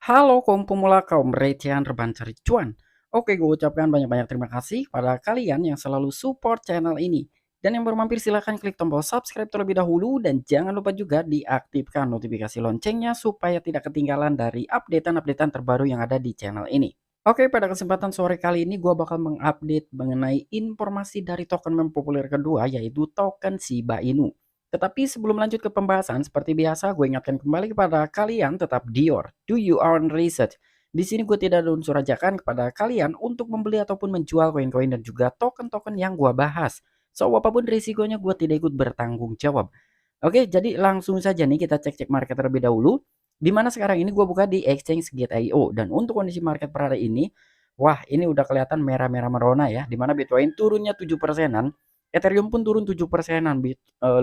Halo kaum pemula, kaum recehan rebahan cari cuan. Oke, gue ucapkan banyak-banyak terima kasih pada kalian yang selalu support channel ini. Dan yang baru mampir silahkan klik tombol subscribe terlebih dahulu dan jangan lupa juga diaktifkan notifikasi loncengnya supaya tidak ketinggalan dari updatean-updatean terbaru yang ada di channel ini. Oke, pada kesempatan sore kali ini gue bakal mengupdate mengenai informasi dari token meme populer kedua yaitu token Shiba Inu. Tetapi sebelum lanjut ke pembahasan, seperti biasa gue ingatkan kembali kepada kalian tetap do your own research. Di sini gue tidak ada unsur ajakan kepada kalian untuk membeli ataupun menjual koin-koin dan juga token-token yang gue bahas. So, apapun risikonya gue tidak ikut bertanggung jawab. Oke, jadi langsung saja nih kita cek-cek market terlebih dahulu. Di mana sekarang ini gue buka di exchange Gate.io dan untuk kondisi market per hari ini, wah ini udah kelihatan merah-merah merona ya. Di mana Bitcoin turunnya 7%-an, Ethereum pun turun 7%-an,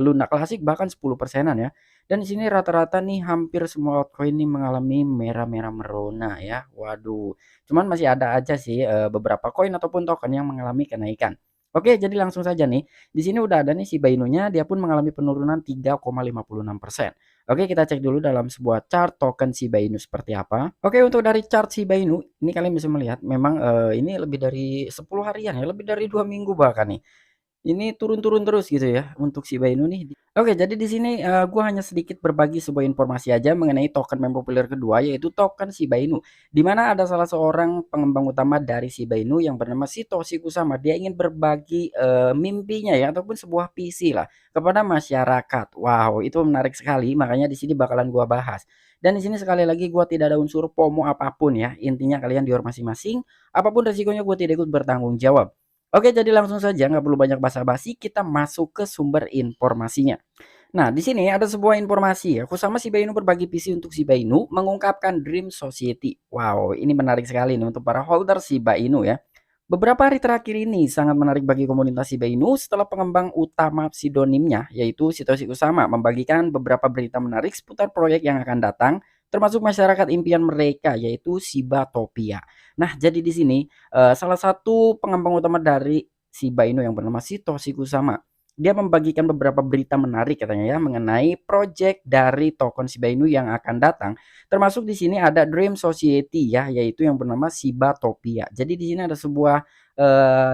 Luna Classic bahkan 10%-an ya. Dan di sini rata-rata nih hampir semua altcoin nih mengalami merah-merah merona ya. Waduh. Cuman masih ada aja sih beberapa koin ataupun token yang mengalami kenaikan. Oke, jadi langsung saja nih. Di sini udah ada nih Shiba Inu-nya, dia pun mengalami penurunan 3,56%. Oke, kita cek dulu dalam sebuah chart token Shiba Inu seperti apa. Oke, untuk dari chart Shiba Inu, ini kalian bisa melihat memang ini lebih dari 10 harian ya, lebih dari 2 minggu bahkan nih. Ini turun-turun terus gitu ya untuk Shiba Inu nih. Oke, jadi di sini gua hanya sedikit berbagi sebuah informasi aja mengenai token meme populer kedua yaitu token Shiba Inu. Di mana ada salah seorang pengembang utama dari Shiba Inu yang bernama Satoshi Kusama. Dia ingin berbagi mimpinya ya ataupun sebuah visi lah kepada masyarakat. Wow, itu menarik sekali. Makanya di sini bakalan gua bahas. Dan di sini sekali lagi gua tidak ada unsur FOMO apapun ya. Intinya kalian di luar masing-masing, apapun resikonya gua tidak ikut bertanggung jawab. Oke, jadi langsung saja nggak perlu banyak basa-basi, kita masuk ke sumber informasinya. Nah, di sini ada sebuah informasi ya, Kusama Shiba Inu berbagi visi untuk Shiba Inu mengungkapkan Dream Society. Wow, ini menarik sekali nih untuk para holder Shiba Inu ya. Beberapa hari terakhir ini sangat menarik bagi komunitas Shiba Inu setelah pengembang utama pseudonimnya yaitu Satoshi Kusama membagikan beberapa berita menarik seputar proyek yang akan datang termasuk masyarakat impian mereka yaitu Shibatopia. Nah, jadi di sini salah satu pengembang utama dari Shiba Inu yang bernama Satoshi Kusama dia membagikan beberapa berita menarik katanya ya mengenai project dari token Shiba Inu yang akan datang. Termasuk di sini ada Dream Society ya, yaitu yang bernama Shibatopia. Jadi di sini ada sebuah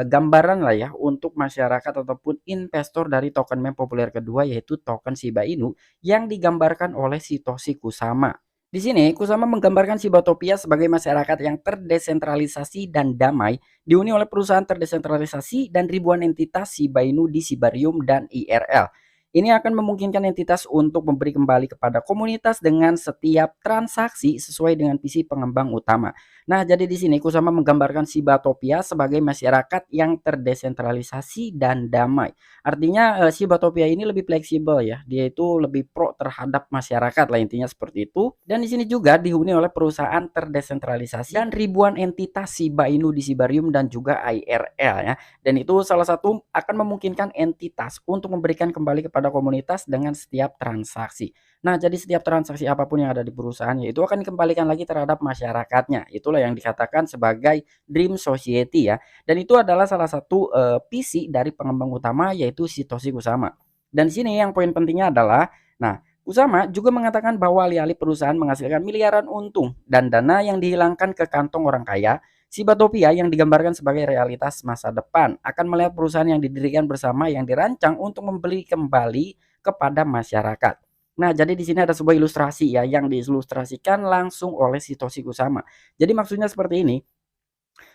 gambaran lah ya untuk masyarakat ataupun investor dari token meme populer kedua yaitu token Shiba Inu yang digambarkan oleh Satoshi Kusama. Di sini Kusama menggambarkan Shibatopia sebagai masyarakat yang terdesentralisasi dan damai dihuni oleh perusahaan terdesentralisasi dan ribuan entitas Shiba Inu di Shibarium dan IRL. Ini akan memungkinkan entitas untuk memberi kembali kepada komunitas dengan setiap transaksi sesuai dengan visi pengembang utama. Nah, jadi di sini Kusama menggambarkan Shibatopia sebagai masyarakat yang terdesentralisasi dan damai. Artinya Shibatopia ini lebih fleksibel ya. Dia itu lebih pro terhadap masyarakat lah intinya seperti itu. Dan di sini juga dihuni oleh perusahaan terdesentralisasi dan ribuan entitas Shiba Inu di Shibarium dan juga IRL ya. Dan itu salah satu akan memungkinkan entitas untuk memberikan kembali kepada komunitas dengan setiap transaksi. Nah, jadi setiap transaksi apapun yang ada di perusahaan itu akan dikembalikan lagi terhadap masyarakatnya. Itulah yang dikatakan sebagai Dream Society ya. Dan itu adalah salah satu visi dari pengembang utama yaitu Satoshi Kusama. Dan di sini yang poin pentingnya adalah, nah Kusama juga mengatakan bahwa alih-alih perusahaan menghasilkan miliaran untung dan dana yang dihilangkan ke kantong orang kaya, Shibatopia yang digambarkan sebagai realitas masa depan akan melihat perusahaan yang didirikan bersama yang dirancang untuk membeli kembali kepada masyarakat. Nah, jadi di sini ada sebuah ilustrasi ya yang diilustrasikan langsung oleh Satoshi Kusama. Jadi maksudnya seperti ini,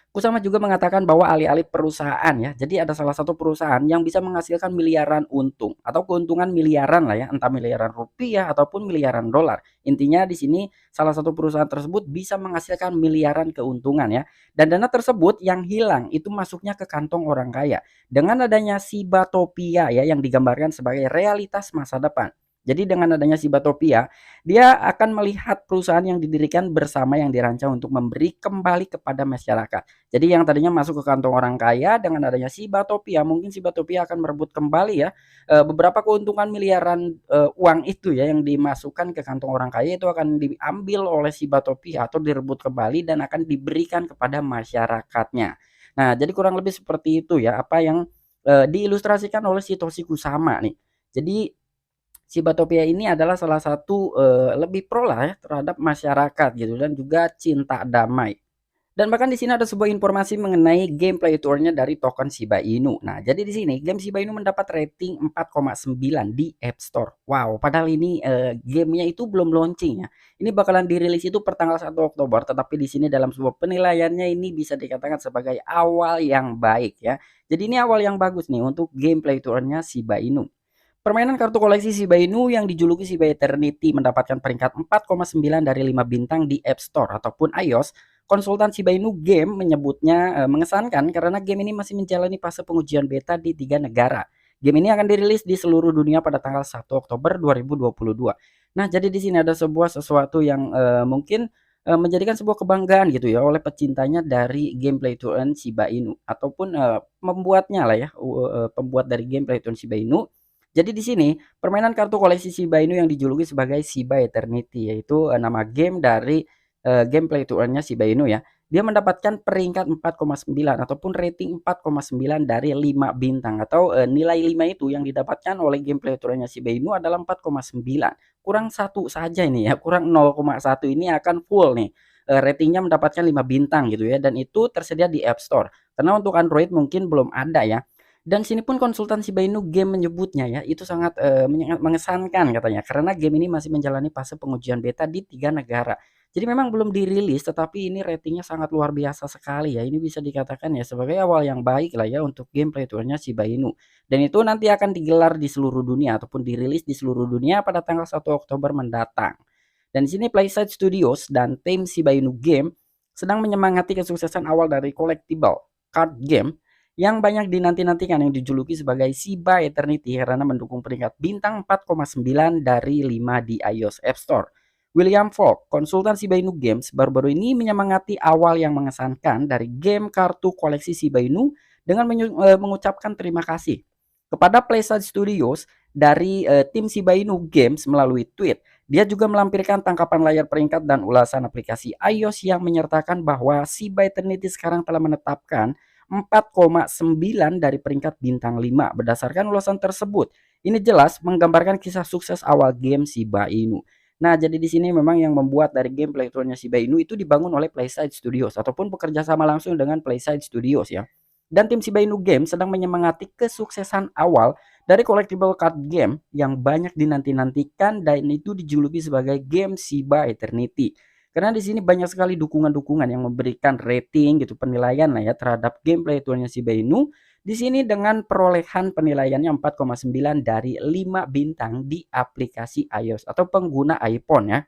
Kusama juga mengatakan bahwa alih-alih perusahaan ya, jadi ada salah satu perusahaan yang bisa menghasilkan miliaran untung atau keuntungan miliaran lah ya, entah miliaran rupiah ataupun miliaran dolar. Intinya di sini salah satu perusahaan tersebut bisa menghasilkan miliaran keuntungan ya. Dan dana tersebut yang hilang itu masuknya ke kantong orang kaya. Dengan adanya Shibatopia ya yang digambarkan sebagai realitas masa depan. Jadi dengan adanya Shibatopia, dia akan melihat perusahaan yang didirikan bersama yang dirancang untuk memberi kembali kepada masyarakat. Jadi yang tadinya masuk ke kantong orang kaya dengan adanya Shibatopia, mungkin Shibatopia akan merebut kembali ya beberapa keuntungan miliaran uang itu ya yang dimasukkan ke kantong orang kaya itu akan diambil oleh Shibatopia atau direbut kembali dan akan diberikan kepada masyarakatnya. Nah, jadi kurang lebih seperti itu ya apa yang diilustrasikan oleh Satoshi Kusama nih. Jadi Shibatopia ini adalah salah satu, lebih pro lah ya terhadap masyarakat gitu dan juga cinta damai. Dan bahkan di sini ada sebuah informasi mengenai gameplay tour-nya dari token Shiba Inu. Nah, jadi di sini game Shiba Inu mendapat rating 4,9 di App Store. Wow, padahal ini gamenya itu belum launching ya. Ini bakalan dirilis itu pertanggal 1 Oktober, tetapi di sini dalam sebuah penilaiannya ini bisa dikatakan sebagai awal yang baik ya. Jadi ini awal yang bagus nih untuk gameplay tour-nya Shiba Inu. Permainan kartu koleksi Shiba Inu yang dijuluki Shiba Eternity mendapatkan peringkat 4,9 dari 5 bintang di App Store ataupun iOS. Konsultan Shiba Inu Game menyebutnya mengesankan karena game ini masih menjalani fase pengujian beta di 3 negara. Game ini akan dirilis di seluruh dunia pada tanggal 1 Oktober 2022. Nah, jadi di sini ada sebuah sesuatu yang mungkin menjadikan sebuah kebanggaan gitu ya oleh pecintanya dari gameplay turn Shiba Inu ataupun membuatnya lah ya, pembuat dari gameplay turn Shiba Inu. Jadi di sini permainan kartu koleksi Shiba Inu yang dijuluki sebagai Shiba Eternity yaitu nama game dari gameplay to earn-nya Shiba Inu ya. Dia mendapatkan peringkat 4,9 ataupun rating 4,9 dari 5 bintang atau nilai 5 itu yang didapatkan oleh gameplay to earn-nya Shiba Inu adalah 4,9. Kurang satu saja ini ya, kurang 0,1 ini akan full nih. Ratingnya mendapatkan 5 bintang gitu ya dan itu tersedia di App Store. Karena untuk Android mungkin belum ada ya. Dan sini pun konsultan Shiba Inu Game menyebutnya ya, itu sangat, mengesankan katanya, karena game ini masih menjalani fase pengujian beta di 3 negara. Jadi memang belum dirilis, tetapi ini ratingnya sangat luar biasa sekali ya, ini bisa dikatakan ya sebagai awal yang baik lah ya untuk gameplay tour-nya Shiba Inu. Dan itu nanti akan digelar di seluruh dunia ataupun dirilis di seluruh dunia pada tanggal 1 Oktober mendatang. Dan di sini Playside Studios dan tim Shiba Inu Game sedang menyemangati kesuksesan awal dari collectible card game yang banyak dinanti-nantikan yang dijuluki sebagai Shiba Eternity karena mendukung peringkat bintang 4,9 dari 5 di iOS App Store. William Falk, konsultan Shiba Inu Games, baru-baru ini menyemangati awal yang mengesankan dari game kartu koleksi Shiba Inu dengan mengucapkan terima kasih kepada Playside Studios dari tim Shiba Inu Games melalui tweet. Dia juga melampirkan tangkapan layar peringkat dan ulasan aplikasi iOS yang menyertakan bahwa Shiba Eternity sekarang telah menetapkan 4,9 dari peringkat bintang 5 berdasarkan ulasan tersebut. Ini jelas menggambarkan kisah sukses awal game Shiba Inu. Nah, jadi di sini memang yang membuat dari game playthrough-nya Shiba Inu itu dibangun oleh Playside Studios ataupun bekerja sama langsung dengan Playside Studios ya. Dan tim Shiba Inu Game sedang menyemangati kesuksesan awal dari collectible card game yang banyak dinanti-nantikan dan itu dijuluki sebagai game Shiba Eternity. Karena di sini banyak sekali dukungan-dukungan yang memberikan rating gitu, penilaian lah ya terhadap gameplay tournya Shiba Inu. Di sini dengan perolehan penilaiannya 4,9 dari 5 bintang di aplikasi iOS atau pengguna iPhone ya.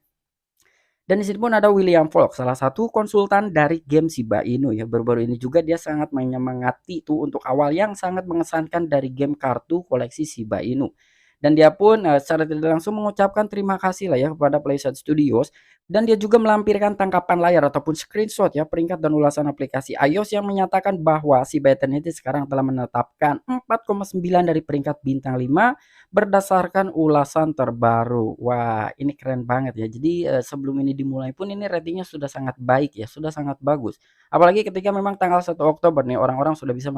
Dan di sini pun ada William Falk, salah satu konsultan dari game Shiba Inu ya. Baru-baru ini juga dia sangat menyemangati tuh untuk awal yang sangat mengesankan dari game kartu koleksi Shiba Inu. Dan dia pun secara tidak langsung mengucapkan terima kasih lah ya kepada Playside Studios dan dia juga melampirkan tangkapan layar ataupun screenshot ya peringkat dan ulasan aplikasi iOS yang menyatakan bahwa si Eternity sekarang telah menetapkan 4,9 dari peringkat bintang 5 berdasarkan ulasan terbaru. Wah, ini keren banget ya. Jadi sebelum ini dimulai pun ini ratingnya sudah sangat baik ya, sudah sangat bagus. Apalagi ketika memang tanggal 1 Oktober nih orang-orang sudah bisa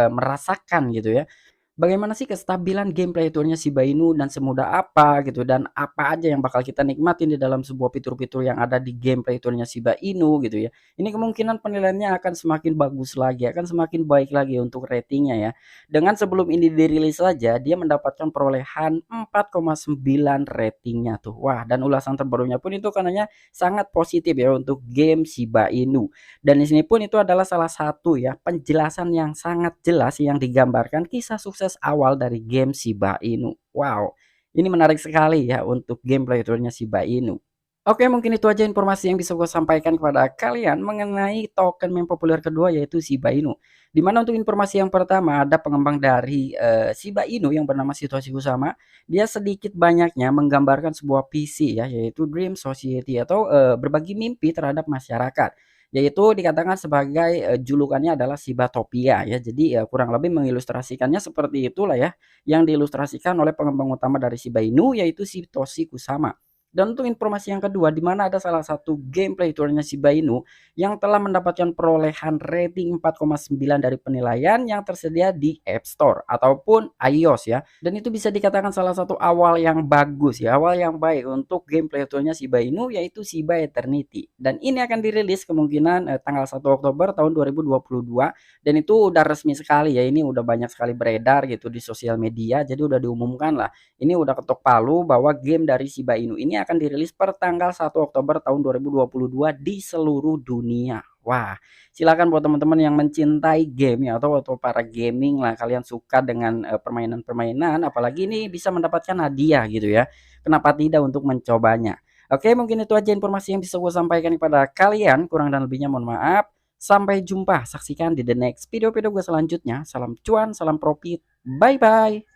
merasakan gitu ya bagaimana sih kestabilan gameplay tour-nya Shiba Inu dan semudah apa gitu dan apa aja yang bakal kita nikmatin di dalam sebuah fitur-fitur yang ada di gameplay tour-nya Shiba Inu gitu ya. Ini kemungkinan penilaiannya akan semakin bagus lagi, akan semakin baik lagi untuk ratingnya ya. Dengan sebelum ini dirilis saja dia mendapatkan perolehan 4,9 ratingnya tuh. Wah, dan ulasan terbarunya pun itu karenanya sangat positif ya untuk game Shiba Inu. Dan di sini pun itu adalah salah satu ya penjelasan yang sangat jelas yang digambarkan kisah sukses awal dari game Shiba Inu. Wow, ini menarik sekali ya untuk gameplay tour-nya Shiba Inu. Oke, mungkin itu aja informasi yang bisa gue sampaikan kepada kalian mengenai token meme populer kedua yaitu Shiba Inu. Di mana untuk informasi yang pertama ada pengembang dari Shiba Inu yang bernama Satoshi Kusama. Dia sedikit banyaknya menggambarkan sebuah visi ya yaitu Dream Society atau berbagi mimpi terhadap masyarakat. Yaitu dikatakan sebagai julukannya adalah Shibatopia ya. Jadi kurang lebih mengilustrasikannya seperti itulah ya yang diilustrasikan oleh pengembang utama dari Shiba Inu yaitu Satoshi Kusama. Dan untuk informasi yang kedua, di mana ada salah satu game Play Store-nya Shiba Inu yang telah mendapatkan perolehan rating 4,9 dari penilaian yang tersedia di App Store ataupun iOS ya. Dan itu bisa dikatakan salah satu awal yang bagus ya, awal yang baik untuk game Play Store-nya Shiba Inu, yaitu Shiba Eternity. Dan ini akan dirilis kemungkinan tanggal 1 Oktober tahun 2022, dan itu udah resmi sekali ya, ini udah banyak sekali beredar gitu di sosial media, jadi udah diumumkan lah. Ini udah ketok palu bahwa game dari Shiba Inu ini akan dirilis per tanggal 1 Oktober tahun 2022 di seluruh dunia. Wah, silakan buat teman-teman yang mencintai game ya, atau para gaming lah, kalian suka dengan permainan-permainan, apalagi ini bisa mendapatkan hadiah gitu ya. Kenapa tidak untuk mencobanya? Oke, mungkin itu aja informasi yang bisa gue sampaikan kepada kalian. Kurang dan lebihnya mohon maaf. Sampai jumpa, saksikan di the next video-video gue selanjutnya. Salam cuan, salam profit. Bye bye.